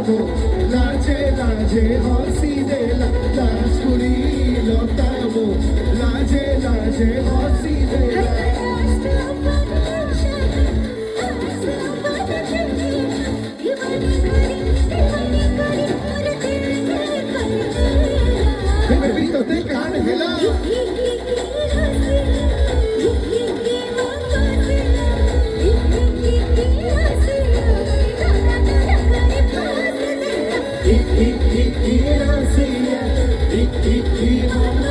লতামো লাজে লাজে হসি দে লাজকুড়ি লতামো লাজে লাজে হসি দে বেবি তোতে কান হেলা Ik, ik, ik, ik, ik, ik, ik, ik, ik, ik,